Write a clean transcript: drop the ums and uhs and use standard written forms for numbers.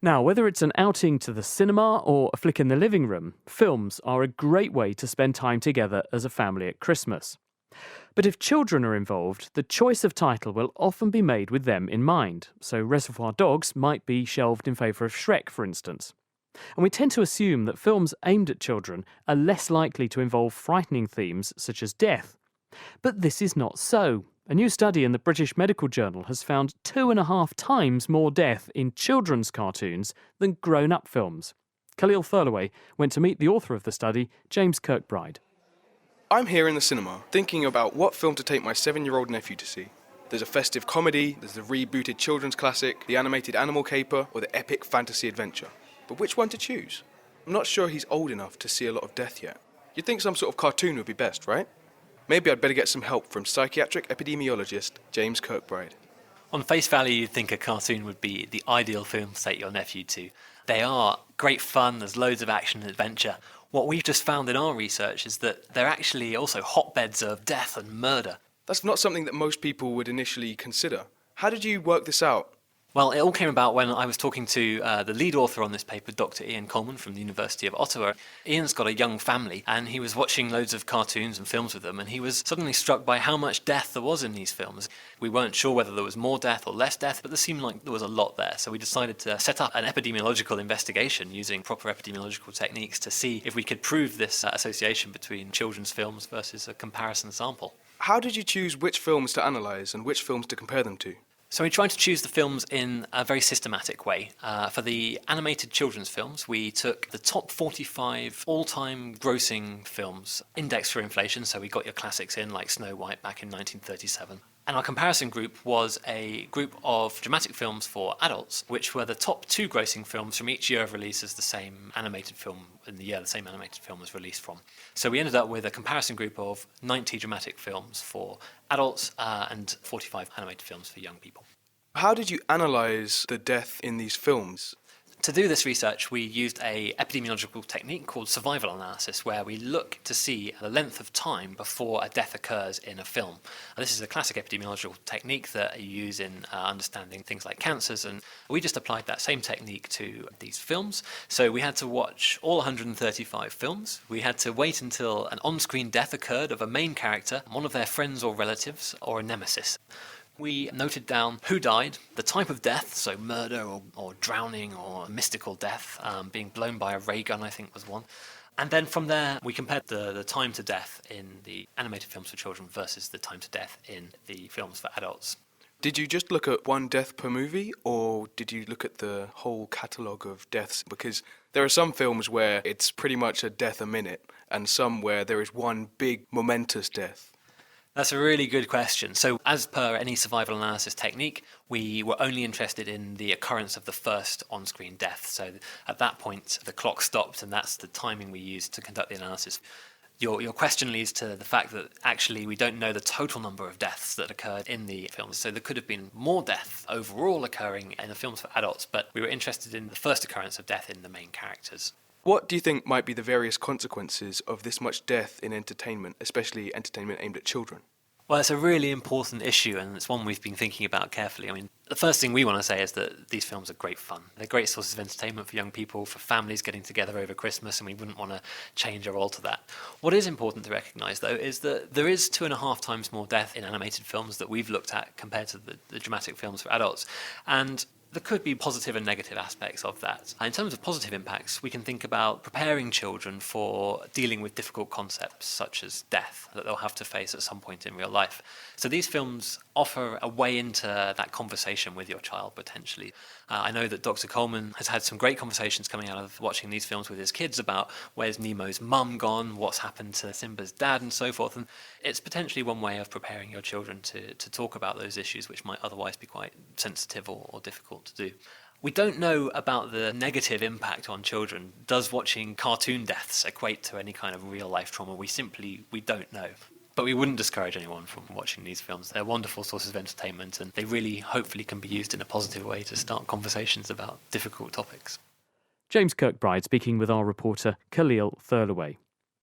Now, whether it's an outing to the cinema or a flick in the living room, films are a great way to spend time together as a family at Christmas. But if children are involved, the choice of title will often be made with them in mind, so Reservoir Dogs might be shelved in favour of Shrek, for instance. And we tend to assume that films aimed at children are less likely to involve frightening themes such as death. But this is not so. A new study in the British Medical Journal has found 2.5 times more death in children's cartoons than grown-up films. Khalil Thurlaway went to meet the author of the study, James Kirkbride. I'm here in the cinema, thinking about what film to take my 7-year-old nephew to see. There's a festive comedy, there's the rebooted children's classic, the animated animal caper, or the epic fantasy adventure. But which one to choose? I'm not sure he's old enough to see a lot of death yet. You'd think some sort of cartoon would be best, right? Maybe I'd better get some help from psychiatric epidemiologist James Kirkbride. On face value, you'd think a cartoon would be the ideal film to take your nephew to. They are great fun, there's loads of action and adventure. What we've just found in our research is that they're actually also hotbeds of death and murder. That's not something that most people would initially consider. How did you work this out? Well, it all came about when I was talking to the lead author on this paper, Dr. Ian Coleman from the University of Ottawa. Ian's got a young family and he was watching loads of cartoons and films with them, and he was suddenly struck by how much death there was in these films. We weren't sure whether there was more death or less death, but there seemed like there was a lot there. So we decided to set up an epidemiological investigation using proper epidemiological techniques to see if we could prove this association between children's films versus a comparison sample. How did you choose which films to analyse and which films to compare them to? So we tried to choose the films in a very systematic way. For the animated children's films, we took the top 45 all-time grossing films, indexed for inflation, so we got your classics in, like Snow White back in 1937. And our comparison group was a group of dramatic films for adults, which were the top 2 grossing films from each year of release as the same animated film in the year the same animated film was released from. So we ended up with a comparison group of 90 dramatic films for adults and 45 animated films for young people. How did you analyse the death in these films? To do this research, we used an epidemiological technique called survival analysis, where we look to see the length of time before a death occurs in a film. This is a classic epidemiological technique that you use in understanding things like cancers, and we just applied that same technique to these films. So we had to watch all 135 films. We had to wait until an on-screen death occurred of a main character, one of their friends or relatives, or a nemesis. We noted down who died, the type of death, so murder or drowning or mystical death, being blown by a ray gun I think was one. And then from there we compared the time to death in the animated films for children versus the time to death in the films for adults. Did you just look at one death per movie, or did you look at the whole catalogue of deaths? Because there are some films where it's pretty much a death a minute, and some where there is one big momentous death. That's a really good question. So as per any survival analysis technique, we were only interested in the occurrence of the first on-screen death. So at that point, the clock stopped, and that's the timing we used to conduct the analysis. Your question leads to the fact that actually we don't know the total number of deaths that occurred in the films. So there could have been more death overall occurring in the films for adults, but we were interested in the first occurrence of death in the main characters. What do you think might be the various consequences of this much death in entertainment, especially entertainment aimed at children? Well, it's a really important issue, and it's one we've been thinking about carefully. I mean, the first thing we want to say is that these films are great fun. They're great sources of entertainment for young people, for families getting together over Christmas, and we wouldn't want to change or alter that. What is important to recognise, though, is that there is 2.5 times more death in animated films that we've looked at compared to the dramatic films for adults. And there could be positive and negative aspects of that. In terms of positive impacts, we can think about preparing children for dealing with difficult concepts such as death that they'll have to face at some point in real life. So these films offer a way into that conversation with your child, potentially. I know that Dr. Coleman has had some great conversations coming out of watching these films with his kids about where's Nemo's mum gone, what's happened to Simba's dad, and so forth. And it's potentially one way of preparing your children to talk about those issues which might otherwise be quite sensitive or difficult to do. We don't know about the negative impact on children. Does watching cartoon deaths equate to any kind of real life trauma? We don't know. But we wouldn't discourage anyone from watching these films. They're wonderful sources of entertainment, and they really, hopefully, can be used in a positive way to start conversations about difficult topics. James Kirkbride speaking with our reporter Khalil Thurlaway.